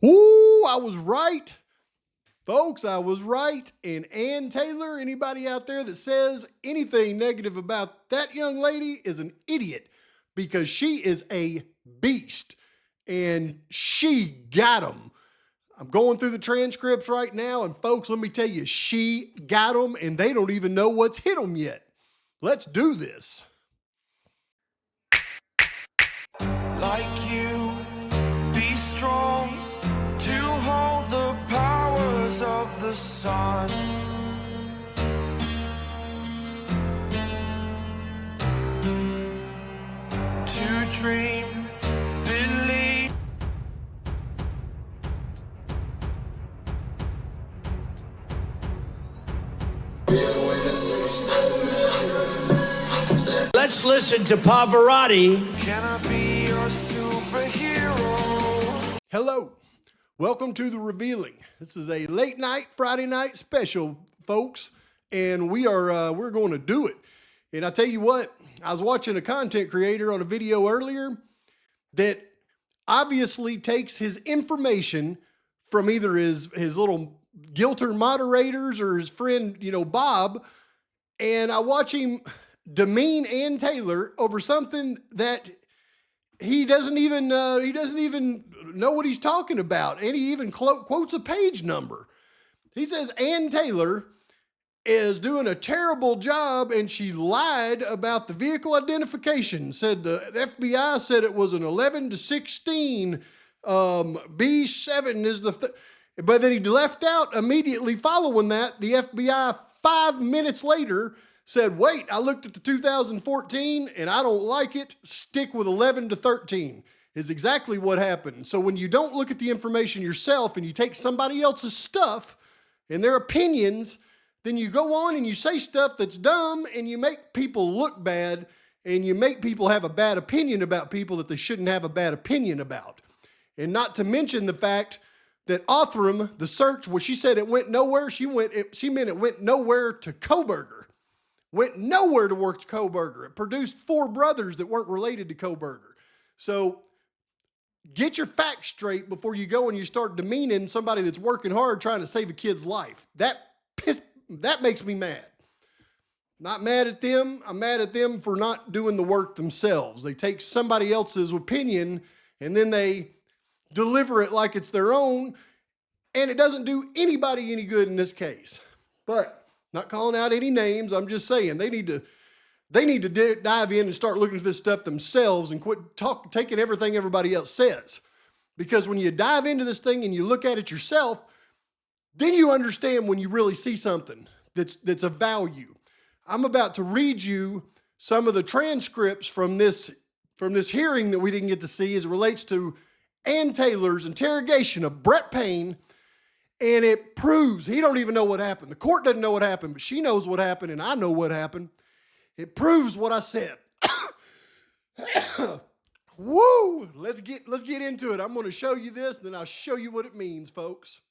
Ooh, I was right. Folks, I was right. And Ann Taylor, anybody out there that says anything negative about that young lady is an idiot, because she is a beast and she got them. I'm going through the transcripts right now, and folks, let me tell you, she got them and they don't even know what's hit them yet. Let's do this. Like you, be strong to hold the powers of the sun. To dream, believe. Let's listen to Pavarotti. Can I be your superhero? Hello, welcome to The Revealing. This is a late night, Friday night special, folks, and we're going to do it. And I tell you what, I was watching a content creator on a video earlier that obviously takes his information from either his little Gilter moderators or his friend, Bob, and I watch him demean Ann Taylor over something that he doesn't even know what he's talking about, and he even quotes a page number. He says Ann Taylor is doing a terrible job and she lied about the vehicle identification. Said the FBI said it was an 11 to 16 B7 is but then he left out immediately following that. The FBI 5 minutes later said, wait, I looked at the 2014 and I don't like it. Stick with 11 to 13 is exactly what happened. So when you don't look at the information yourself and you take somebody else's stuff and their opinions, then you go on and you say stuff that's dumb and you make people look bad and you make people have a bad opinion about people that they shouldn't have a bad opinion about. And not to mention the fact that Othram, the search, where she said it went nowhere, she meant it went nowhere to Kohberger. Went nowhere to work Kohberger. It produced 4 brothers that weren't related to Kohberger. So get your facts straight before you go and you start demeaning somebody that's working hard trying to save a kid's life. That makes me mad. Not mad at them. I'm mad at them for not doing the work themselves. They take somebody else's opinion and then they deliver it like it's their own, and it doesn't do anybody any good in this case. But not calling out any names, I'm just saying they need to dive in and start looking at this stuff themselves and quit taking everything everybody else says. Because when you dive into this thing and you look at it yourself, then you understand when you really see something that's of value. I'm about to read you some of the transcripts from this hearing that we didn't get to see as it relates to Ann Taylor's interrogation of Brett Payne. And it proves he don't even know what happened. The court doesn't know what happened, but she knows what happened, and I know what happened. It proves what I said. Woo! Let's get into it. I'm going to show you this, and then I'll show you what it means, folks.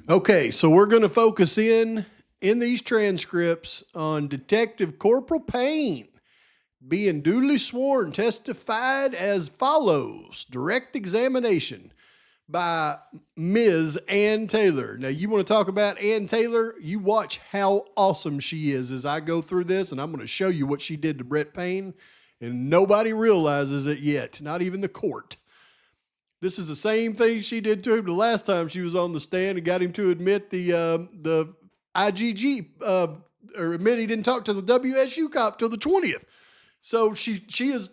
Okay, so we're going to focus in these transcripts on Detective Corporal Payne being duly sworn, testified as follows. Direct examination by Ms. Ann Taylor. Now, you want to talk about Ann Taylor? You watch how awesome she is as I go through this, and I'm going to show you what she did to Brett Payne, and nobody realizes it yet, not even the court. This is the same thing she did to him the last time she was on the stand and got him to admit the IGG, or admit he didn't talk to the WSU cop till the 20th. So she is,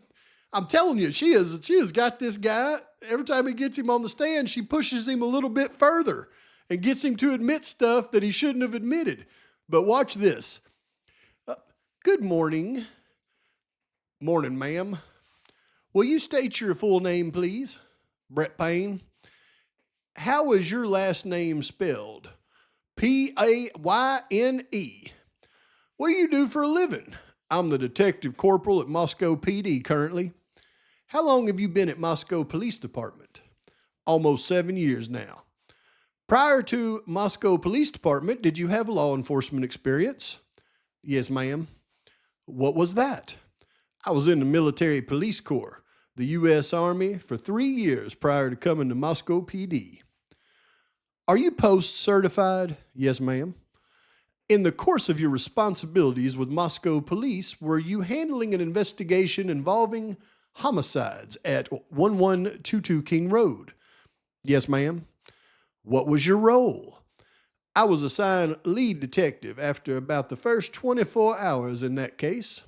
I'm telling you, she has got this guy. Every time he gets him on the stand, she pushes him a little bit further and gets him to admit stuff that he shouldn't have admitted. But watch this. Good morning. Morning, ma'am. Will you state your full name, please? Brett Payne. How is your last name spelled? Payne. What do you do for a living? I'm the detective corporal at Moscow PD currently. How long have you been at Moscow Police Department? Almost 7 years now. Prior to Moscow Police Department, did you have law enforcement experience? Yes, ma'am. What was that? I was in the military police corps, the U.S. Army, for 3 years prior to coming to Moscow PD. Are you post certified? Yes, ma'am. In the course of your responsibilities with Moscow police, were you handling an investigation involving homicides at 1122 King Road? Yes, ma'am. What was your role? I was assigned lead detective after about the first 24 hours in that case.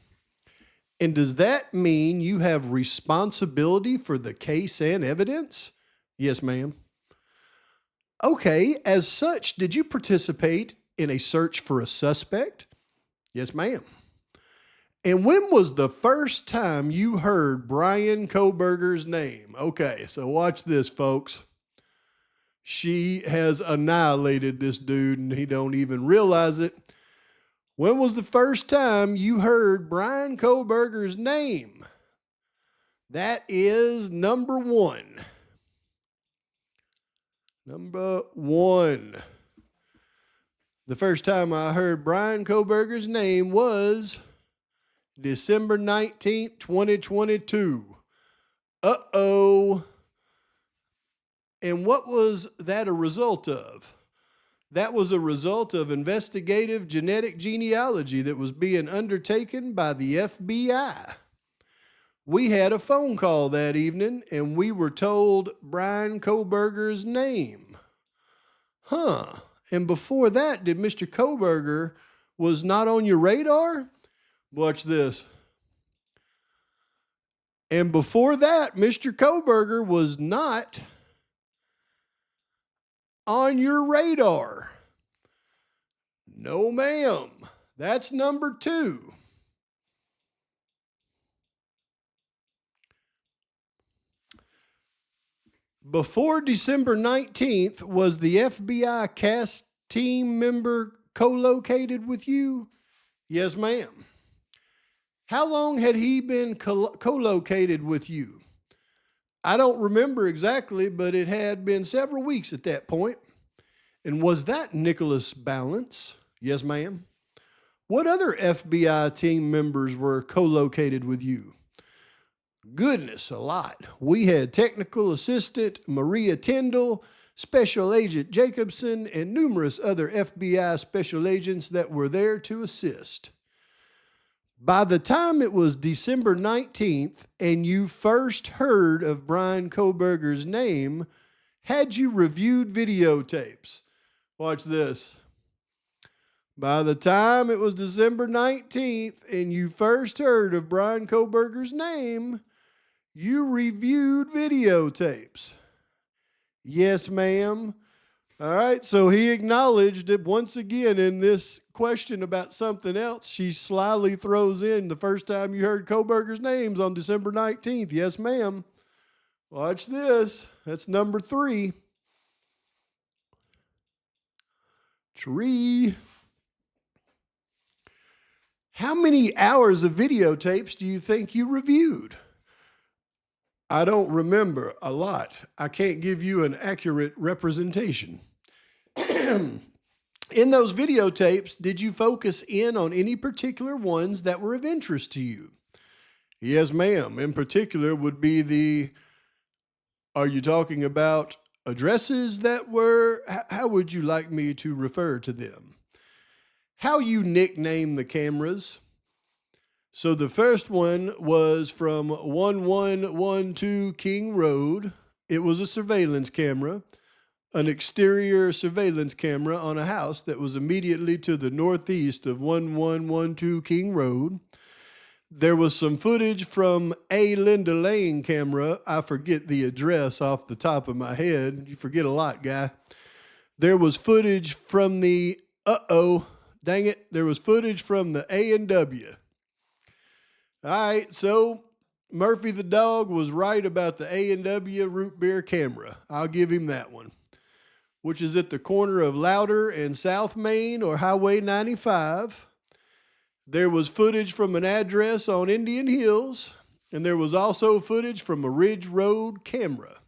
And does that mean you have responsibility for the case and evidence? Yes, ma'am. Okay, as such, did you participate in a search for a suspect? Yes, ma'am. And when was the first time you heard Brian Kohberger's name? Okay, so watch this, folks. She has annihilated this dude and he don't even realize it. When was the first time you heard Brian Kohberger's name? That is number one. Number one. The first time I heard Brian Kohberger's name was December 19th, 2022. Uh-oh. And what was that a result of? That was a result of investigative genetic genealogy that was being undertaken by the FBI. We had a phone call that evening, and we were told Brian Kohberger's name. Huh. And before that, did Mr. Kohberger was not on your radar? Watch this. And before that, Mr. Kohberger was not on your radar. No, ma'am. That's number two. Before December 19th, was the FBI cast team member co-located with you? Yes, ma'am. How long had he been co-located with you? I don't remember exactly, but it had been several weeks at that point. And was that Nicholas Balance? Yes, ma'am. What other FBI team members were co-located with you? Goodness, a lot. We had technical assistant Maria Tyndall, special agent Jacobson, and numerous other FBI special agents that were there to assist. By the time it was December 19th and you first heard of Brian Kohberger's name, had you reviewed videotapes? Watch this. By the time it was December 19th and you first heard of Brian Kohberger's name, you reviewed videotapes. Yes, ma'am. All right, so he acknowledged it once again in this question about something else. She slyly throws in the first time you heard Kohberger's names on December 19th. Yes, ma'am. Watch this. That's number three. Tree. How many hours of videotapes do you think you reviewed? I don't remember a lot. I can't give you an accurate representation. In those videotapes, did you focus in on any particular ones that were of interest to you? Yes, ma'am. In particular would be are you talking about addresses that were, how would you like me to refer to them? How you nickname the cameras? So the first one was from 1112 King Road. It was a surveillance camera, an exterior surveillance camera on a house that was immediately to the northeast of 1112 King Road. There was some footage from a Linda Lane camera. I forget the address off the top of my head. You forget a lot, guy. There was footage from the, there was footage from the A&W. All right, so Murphy the dog was right about the A&W root beer camera. I'll give him that one, which is at the corner of Louder and South Main or Highway 95. There was footage from an address on Indian Hills, and there was also footage from a Ridge Road camera.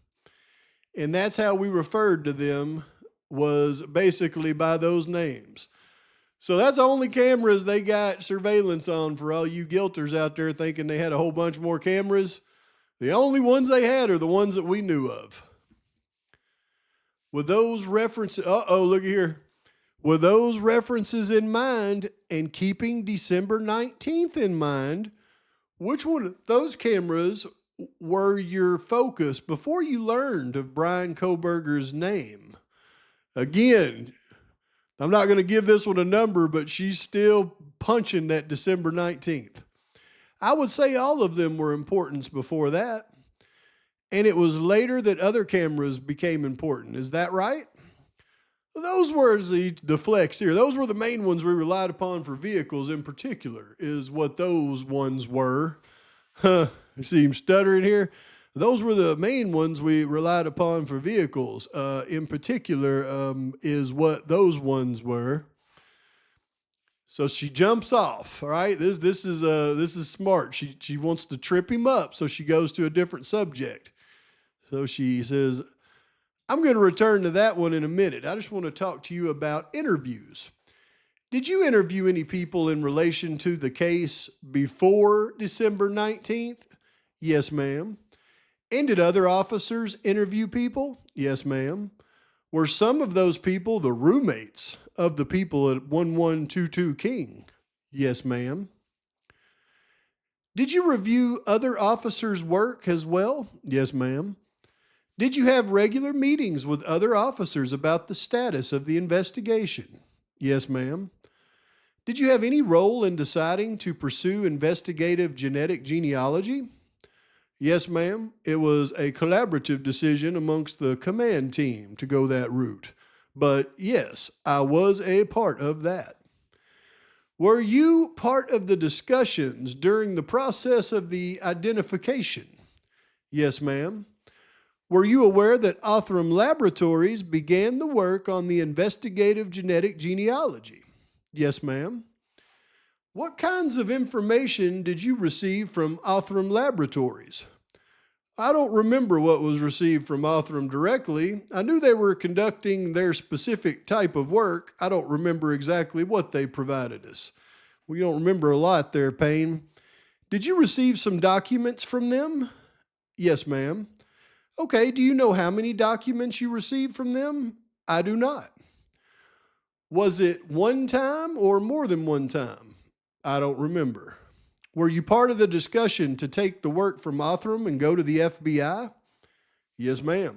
And that's how we referred to them, was basically by those names. So that's the only cameras they got surveillance on for all you guilters out there thinking they had a whole bunch more cameras. The only ones they had are the ones that we knew of. With those references, look here. With those references in mind and keeping December 19th in mind, which one of those cameras were your focus before you learned of Brian Kohberger's name? Again, I'm not going to give this one a number, but she's still punching that December 19th. I would say all of them were important before that. And it was later that other cameras became important. Is that right? Those were the flex here. Those were the main ones we relied upon for vehicles in particular, is what those ones were. You see him stuttering here? Those were the main ones we relied upon for vehicles. In particular, is what those ones were. So she jumps off. All right, this is smart. She wants to trip him up, so she goes to a different subject. So she says, I'm going to return to that one in a minute. I just want to talk to you about interviews. Did you interview any people in relation to the case before December 19th? Yes, ma'am. And did other officers interview people? Yes, ma'am. Were some of those people the roommates of the people at 1122 King? Yes, ma'am. Did you review other officers' work as well? Yes, ma'am. Did you have regular meetings with other officers about the status of the investigation? Yes, ma'am. Did you have any role in deciding to pursue investigative genetic genealogy? Yes, ma'am. It was a collaborative decision amongst the command team to go that route. But yes, I was a part of that. Were you part of the discussions during the process of the identification? Yes, ma'am. Were you aware that Othram Laboratories began the work on the investigative genetic genealogy? Yes, ma'am. What kinds of information did you receive from Othram Laboratories? I don't remember what was received from Othram directly. I knew they were conducting their specific type of work. I don't remember exactly what they provided us. We don't remember a lot there, Payne. Did you receive some documents from them? Yes, ma'am. Okay, do you know how many documents you received from them? I do not. Was it one time or more than one time? I don't remember. Were you part of the discussion to take the work from Othram and go to the FBI? Yes, ma'am.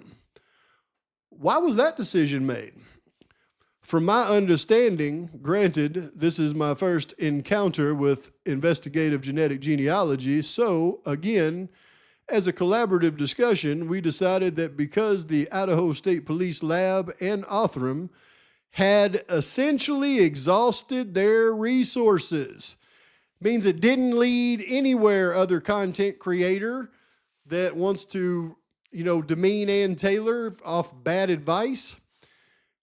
Why was that decision made? From my understanding, granted, this is my first encounter with investigative genetic genealogy, so again, as a collaborative discussion, we decided that because the Idaho State Police Lab and Othram had essentially exhausted their resources, means it didn't lead anywhere other content creator that wants to, demean Ann Taylor off bad advice.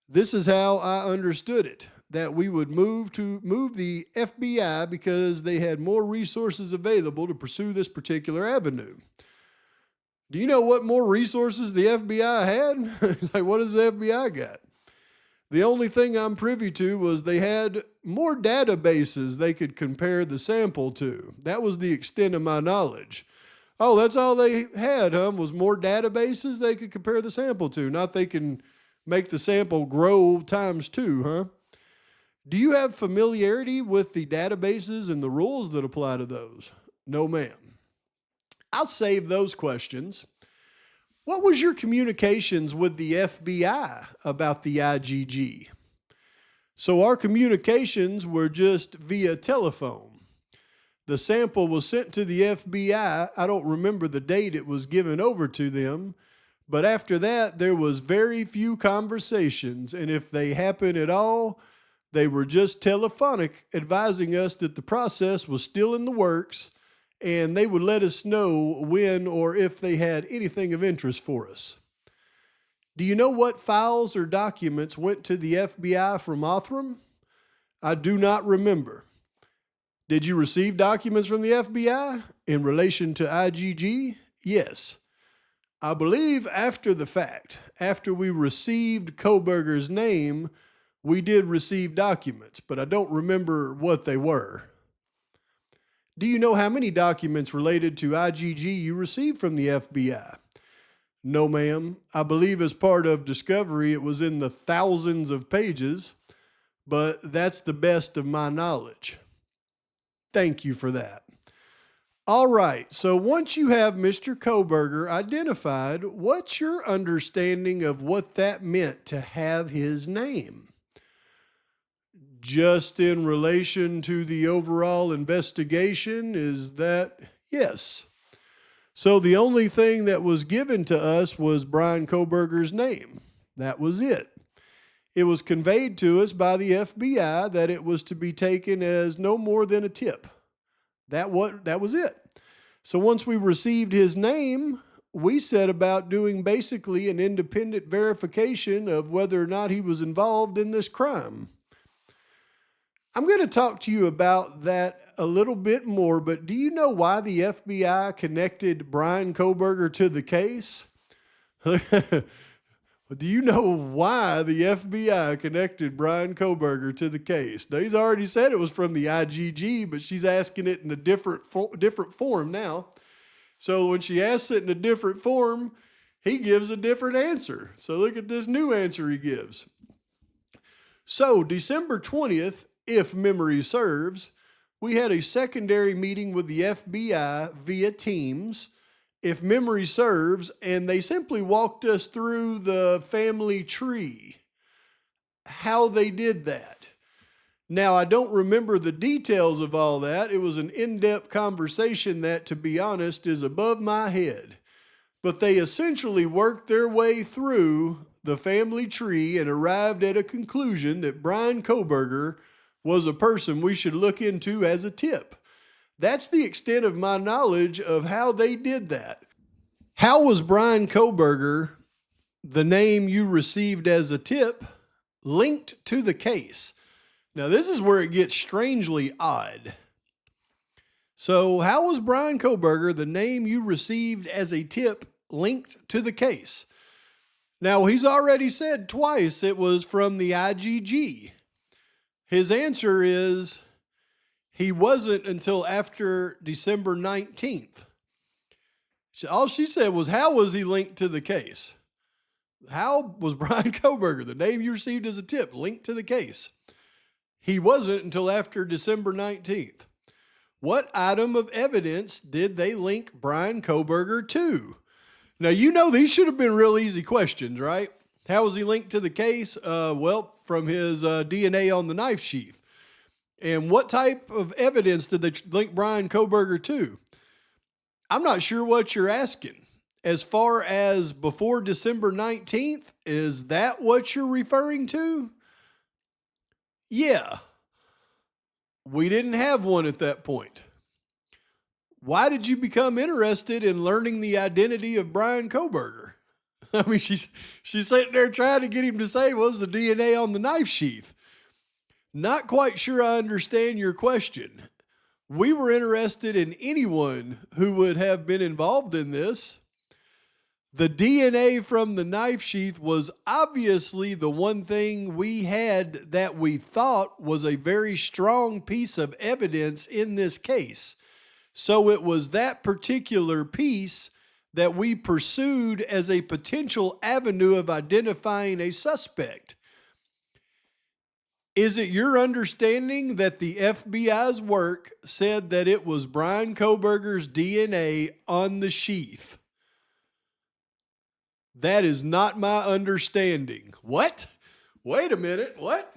This is how I understood it, that we would move the FBI because they had more resources available to pursue this particular avenue. Do you know what more resources the FBI had? It's like, what does the FBI got? The only thing I'm privy to was they had more databases they could compare the sample to. That was the extent of my knowledge. Oh, that's all they had, was more databases they could compare the sample to. Not they can make the sample grow times 2, huh? Do you have familiarity with the databases and the rules that apply to those? No, ma'am. I'll save those questions. What was your communications with the FBI about the IgG? So our communications were just via telephone. The sample was sent to the FBI. I don't remember the date it was given over to them, but after that, there was very few conversations, and if they happened at all, they were just telephonic, advising us that the process was still in the works, and they would let us know when or if they had anything of interest for us. Do you know what files or documents went to the FBI from Othram? I do not remember. Did you receive documents from the FBI in relation to IgG? Yes. I believe after the fact, after we received Kohberger's name, we did receive documents, but I don't remember what they were. Do you know how many documents related to IgG you received from the FBI? No, ma'am. I believe as part of discovery, it was in the thousands of pages, but that's the best of my knowledge. Thank you for that. All right, so once you have Mr. Koberger identified, what's your understanding of what that meant to have his name? Just in relation to the overall investigation, is that yes? So the only thing that was given to us was Brian Koberger's name. That was it. It was conveyed to us by the FBI that it was to be taken as no more than a tip. That was it. So once we received his name, we set about doing basically an independent verification of whether or not he was involved in this crime. I'm going to talk to you about that a little bit more, but do you know why the FBI connected Brian Koberger to the case? Do you know why the FBI connected Brian Koberger to the case? Now, he's already said it was from the IGG, but she's asking it in a different form now. So when she asks it in a different form, he gives a different answer. So look at this new answer he gives. So December 20th, if memory serves, we had a secondary meeting with the FBI via Teams, if memory serves, and they simply walked us through the family tree, how they did that. Now, I don't remember the details of all that. It was an in-depth conversation that, to be honest, is above my head. But they essentially worked their way through the family tree and arrived at a conclusion that Brian Koberger was a person we should look into as a tip. That's the extent of my knowledge of how they did that. How was Brian Koberger, the name you received as a tip, linked to the case? Now, this is where it gets strangely odd. So, how was Brian Koberger, the name you received as a tip, linked to the case? Now, he's already said twice it was from the IGG. His answer is he wasn't until after December 19th. All she said was, how was he linked to the case? How was Brian Koberger, the name you received as a tip, linked to the case? He wasn't until after December 19th. What item of evidence did they link Brian Koberger to? Now, you know these should have been real easy questions, right? How was he linked to the case? Well, from his DNA on the knife sheath. And what type of evidence did they link Brian Koberger to? I'm not sure what you're asking. As far as before December 19th, is that what you're referring to? Yeah. We didn't have one at that point. Why did you become interested in learning the identity of Brian Koberger? I mean, she's sitting there trying to get him to say, what was the DNA on the knife sheath? Not quite sure I understand your question. We were interested in anyone who would have been involved in this. The DNA from the knife sheath was obviously the one thing we had that we thought was a very strong piece of evidence in this case. So it was that particular piece that we pursued as a potential avenue of identifying a suspect. Is it your understanding that the FBI's work said that it was Brian Koberger's DNA on the sheath? That is not my understanding. What? Wait a minute. What?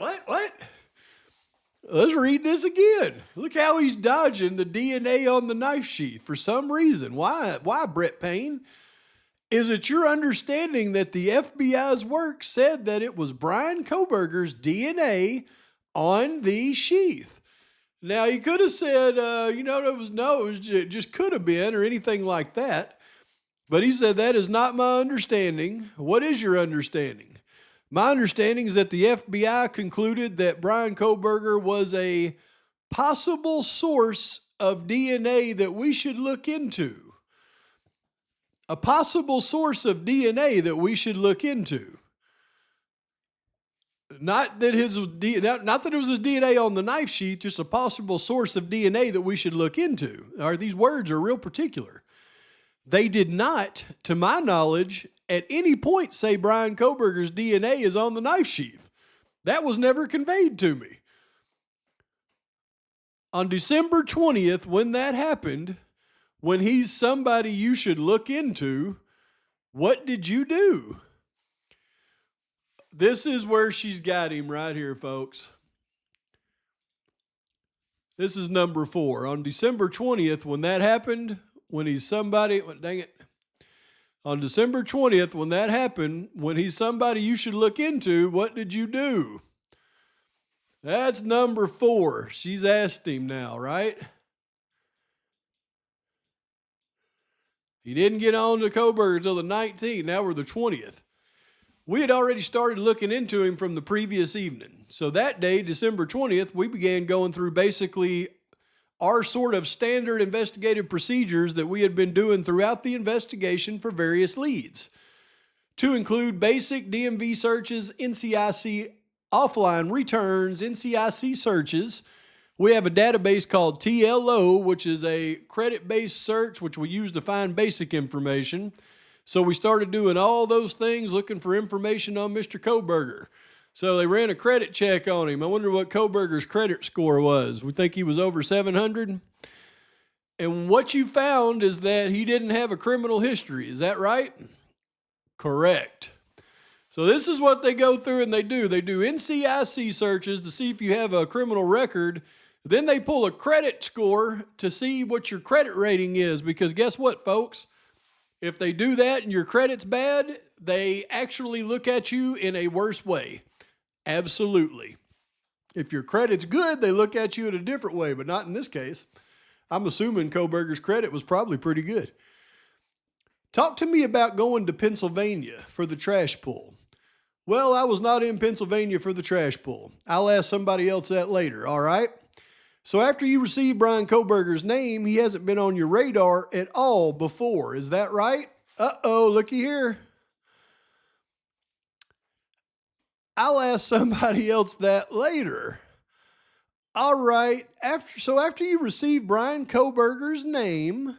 Let's read this again. Look how he's dodging the DNA on the knife sheath for some reason. Why, Brett Payne? Is it your understanding that the FBI's work said that it was Brian Koberger's DNA on the sheath? Now, he could have said, it just could have been or anything like that. But he said, that is not my understanding. What is your understanding? My understanding is that the FBI concluded that Brian Koberger was a possible source of DNA that we should look into. A possible source of DNA that we should look into. Not that it was his DNA on the knife sheath, just a possible source of DNA that we should look into. These words are real particular. They did not, to my knowledge, at any point say Brian Kohberger's DNA is on the knife sheath. That was never conveyed to me. On December 20th, when that happened, when he's somebody you should look into, what did you do? This is where she's got him right here, folks. This is number 4. On December 20th, when that happened, when he's somebody, dang it. On December 20th, when that happened, when he's somebody you should look into, what did you do? That's number 4. She's asked him now, right? He didn't get on to Kohberger until the 19th. Now we're the 20th. We had already started looking into him from the previous evening. So that day, December 20th, we began going through basically our sort of standard investigative procedures that we had been doing throughout the investigation for various leads, to include basic DMV searches, NCIC offline returns, NCIC searches. We have a database called TLO, which is a credit-based search, which we use to find basic information. So we started doing all those things, looking for information on Mr. Kohberger. So they ran a credit check on him. I wonder what Kohberger's credit score was. We think he was over 700. And what you found is that he didn't have a criminal history. Is that right? Correct. So this is what they go through and they do. They do NCIC searches to see if you have a criminal record. Then they pull a credit score to see what your credit rating is. Because guess what, folks? If they do that and your credit's bad, they actually look at you in a worse way. Absolutely. If your credit's good, they look at you in a different way, but not in this case. I'm assuming Kohberger's credit was probably pretty good. Talk to me about going to Pennsylvania for the trash pull. Well, I was not in Pennsylvania for the trash pull. I'll ask somebody else that later, all right? So after you receive Brian Kohberger's name, he hasn't been on your radar at all before. Is that right? Uh-oh, looky here. I'll ask somebody else that later. All right. After you receive Brian Kohberger's name,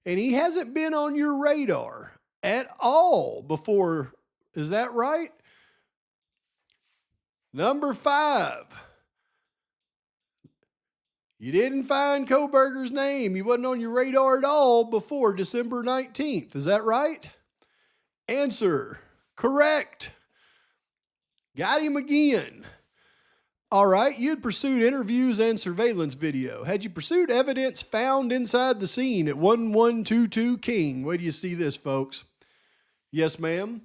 and he hasn't been on your radar at all before, is that right? Number 5. You didn't find Kohberger's name. He wasn't on your radar at all before December 19th. Is that right? Answer: correct. Got him again. All right, you had pursued interviews and surveillance video. Had you pursued evidence found inside the scene at 1122 King? Wait till you see this, folks. Yes, ma'am.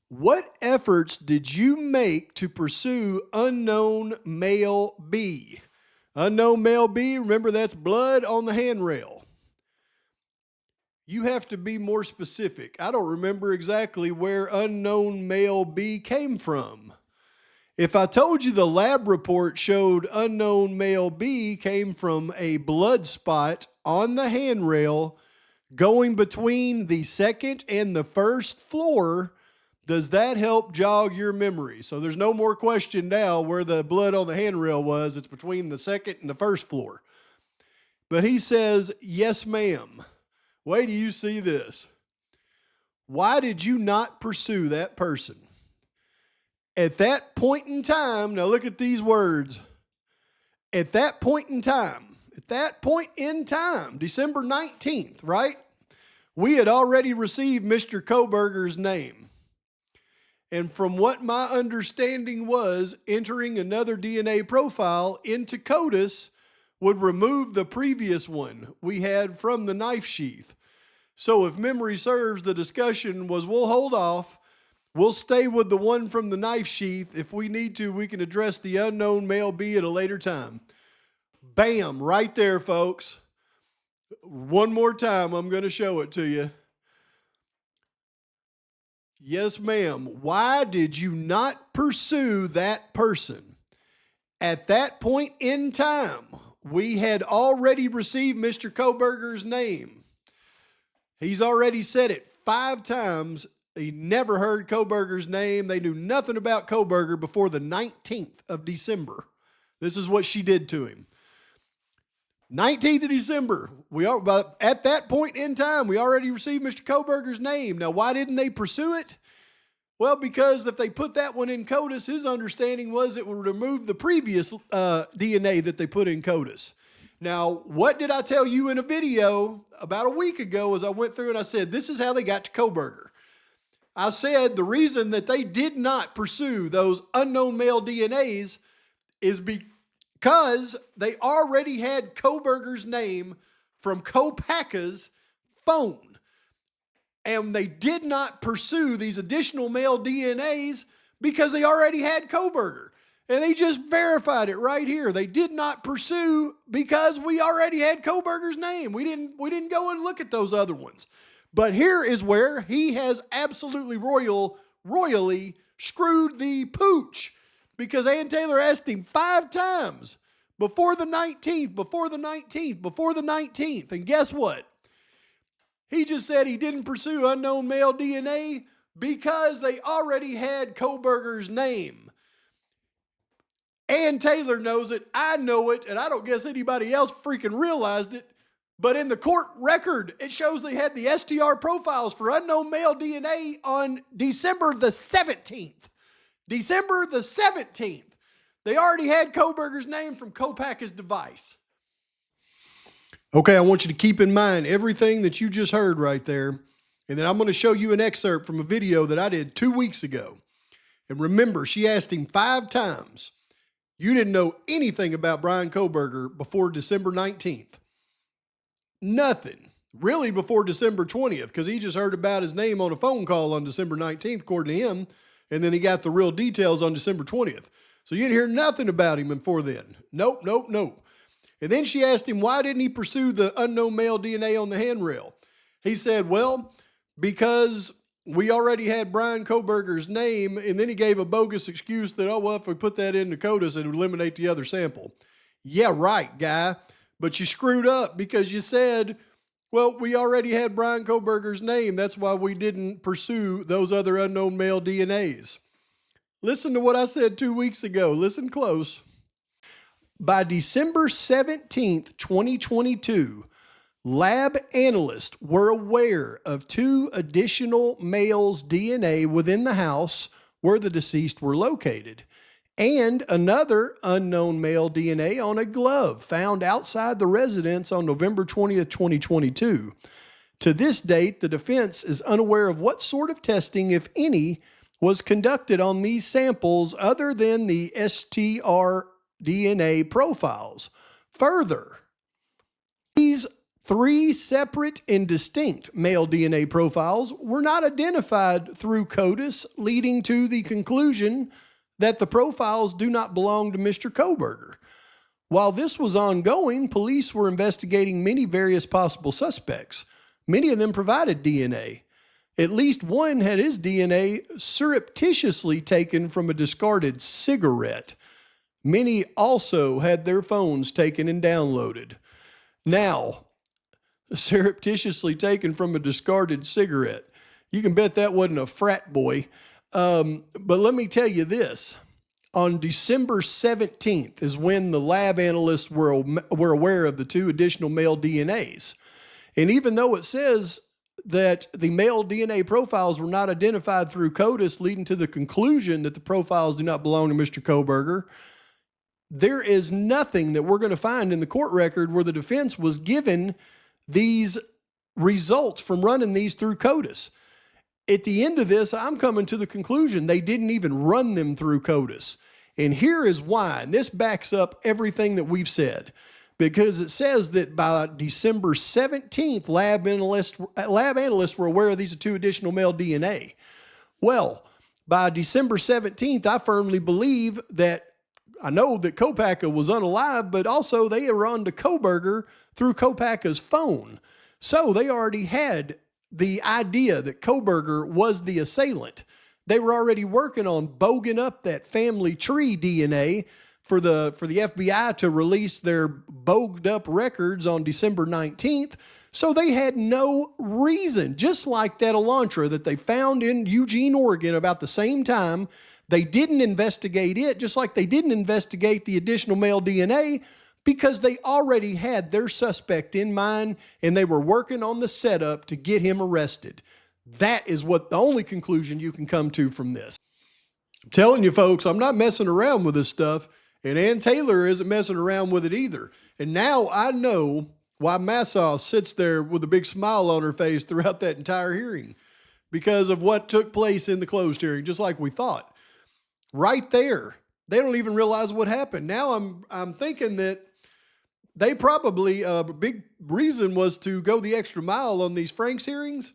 What efforts did you make to pursue unknown male B? Unknown male B, remember that's blood on the handrail. You have to be more specific. I don't remember exactly where unknown male B came from. If I told you the lab report showed unknown male B came from a blood spot on the handrail going between the second and the first floor, does that help jog your memory? So there's no more question now where the blood on the handrail was. It's between the second and the first floor. But he says, yes, ma'am. Wait till you see this. Why did you not pursue that person? At that point in time, now look at these words. At that point in time, December 19th, right? We had already received Mr. Kohberger's name. And from what my understanding was, entering another DNA profile into CODIS would remove the previous one we had from the knife sheath. So if memory serves, the discussion was we'll hold off. We'll stay with the one from the knife sheath. If we need to, we can address the unknown male B at a later time. Bam, right there, folks. One more time, I'm going to show it to you. Yes, ma'am. Why did you not pursue that person? At that point in time, we had already received Mr. Kohberger's name. He's already said it 5 times. He never heard Kohberger's name. They knew nothing about Kohberger before the 19th of December. This is what she did to him. 19th of December. But at that point in time, we already received Mr. Koberger's name. Now, why didn't they pursue it? Well, because if they put that one in CODIS, his understanding was it would remove the previous DNA that they put in CODIS. Now, what did I tell you in a video about a week ago as I went through and I said, this is how they got to Koberger. I said the reason that they did not pursue those unknown male DNAs is because they already had Koberger's name from Kopaka's phone. And they did not pursue these additional male DNAs because they already had Koberger. And they just verified it right here. They did not pursue because we already had Koberger's name. We didn't go and look at those other ones. But here is where he has absolutely royally screwed the pooch, because Ann Taylor asked him 5 times before the 19th. And guess what? He just said he didn't pursue unknown male DNA because they already had Koberger's name. Ann Taylor knows it, I know it, and I don't guess anybody else freaking realized it. But in the court record, it shows they had the STR profiles for unknown male DNA on December the 17th. December the 17th. They already had Koberger's name from Kopaka's device. Okay, I want you to keep in mind everything that you just heard right there. And then I'm going to show you an excerpt from a video that I did 2 weeks ago. And remember, she asked him 5 times. You didn't know anything about Brian Koberger before December 19th. Nothing. Really before December 20th, because he just heard about his name on a phone call on December 19th, according to him. And then he got the real details on December 20th. So you didn't hear nothing about him before then. Nope. And then she asked him, why didn't he pursue the unknown male DNA on the handrail? He said, well, because we already had Brian Koberger's name, and then he gave a bogus excuse that, oh, well, if we put that into CODIS, it would eliminate the other sample. Yeah, right, guy. But you screwed up because you said, well, we already had Brian Koberger's name. That's why we didn't pursue those other unknown male DNAs. Listen to what I said 2 weeks ago. Listen close. By December 17th, 2022, lab analysts were aware of 2 additional males' DNA within the house where the deceased were located, and another unknown male DNA on a glove found outside the residence on November 20th, 2022. To this date, the defense is unaware of what sort of testing, if any, was conducted on these samples other than the STR DNA profiles. Further, these 3 separate and distinct male DNA profiles were not identified through CODIS, leading to the conclusion that the profiles do not belong to Mr. Koberger. While this was ongoing, police were investigating many various possible suspects. Many of them provided DNA. At least one had his DNA surreptitiously taken from a discarded cigarette. Many also had their phones taken and downloaded. Now, surreptitiously taken from a discarded cigarette. You can bet that wasn't a frat boy. But let me tell you this. On December 17th is when the lab analysts were aware of the 2 additional male DNAs. And even though it says that the male DNA profiles were not identified through CODIS, leading to the conclusion that the profiles do not belong to Mr. Koberger, there is nothing that we're going to find in the court record where the defense was given these results from running these through CODIS. At the end of this, I'm coming to the conclusion they didn't even run them through CODIS. And here is why. And this backs up everything that we've said. Because it says that by December 17th, lab analysts were aware of these 2 additional male DNA. Well, by December 17th, I firmly believe that I know that Kopaka was unalive, but also they were on to Koberger through Kopaka's phone. So they already had the idea that Koberger was the assailant. They were already working on bogging up that family tree DNA for the FBI to release their bogged up records on December 19th. So they had no reason, just like that Elantra that they found in Eugene, Oregon about the same time. They didn't investigate it, just like they didn't investigate the additional male DNA because they already had their suspect in mind and they were working on the setup to get him arrested. That is what the only conclusion you can come to from this. I'm telling you folks, I'm not messing around with this stuff, and Ann Taylor isn't messing around with it either. And now I know why Massaw sits there with a big smile on her face throughout that entire hearing, because of what took place in the closed hearing, just like we thought. Right there, they don't even realize what happened. Now I'm thinking that they probably, a big reason was to go the extra mile on these Franks hearings,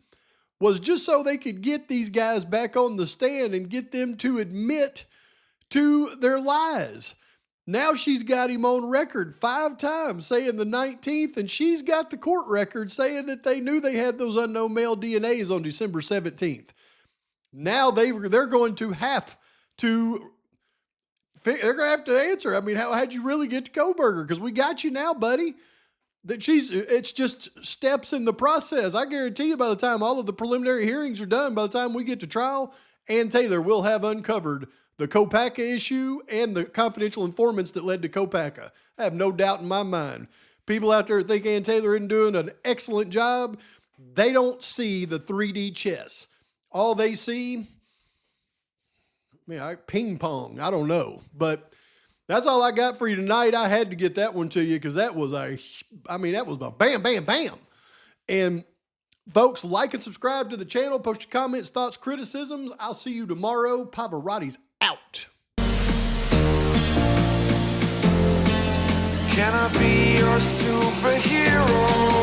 was just so they could get these guys back on the stand and get them to admit to their lies. Now she's got him on record 5 times saying the 19th, and she's got the court record saying that they knew they had those unknown male DNAs on December 17th. Now they're going to have to answer. I mean, how'd you really get to Kohberger? Because we got you now, buddy. It's just steps in the process. I guarantee you by the time all of the preliminary hearings are done, by the time we get to trial, Ann Taylor will have uncovered the Kopacka issue and the confidential informants that led to Kopacka. I have no doubt in my mind. People out there think Ann Taylor isn't doing an excellent job. They don't see the 3D chess. All they see, ping pong. I don't know. But that's all I got for you tonight. I had to get that one to you because that was a bam, bam, bam. And folks, like and subscribe to the channel. Post your comments, thoughts, criticisms. I'll see you tomorrow. Pavarotti's out. Can I be your superhero?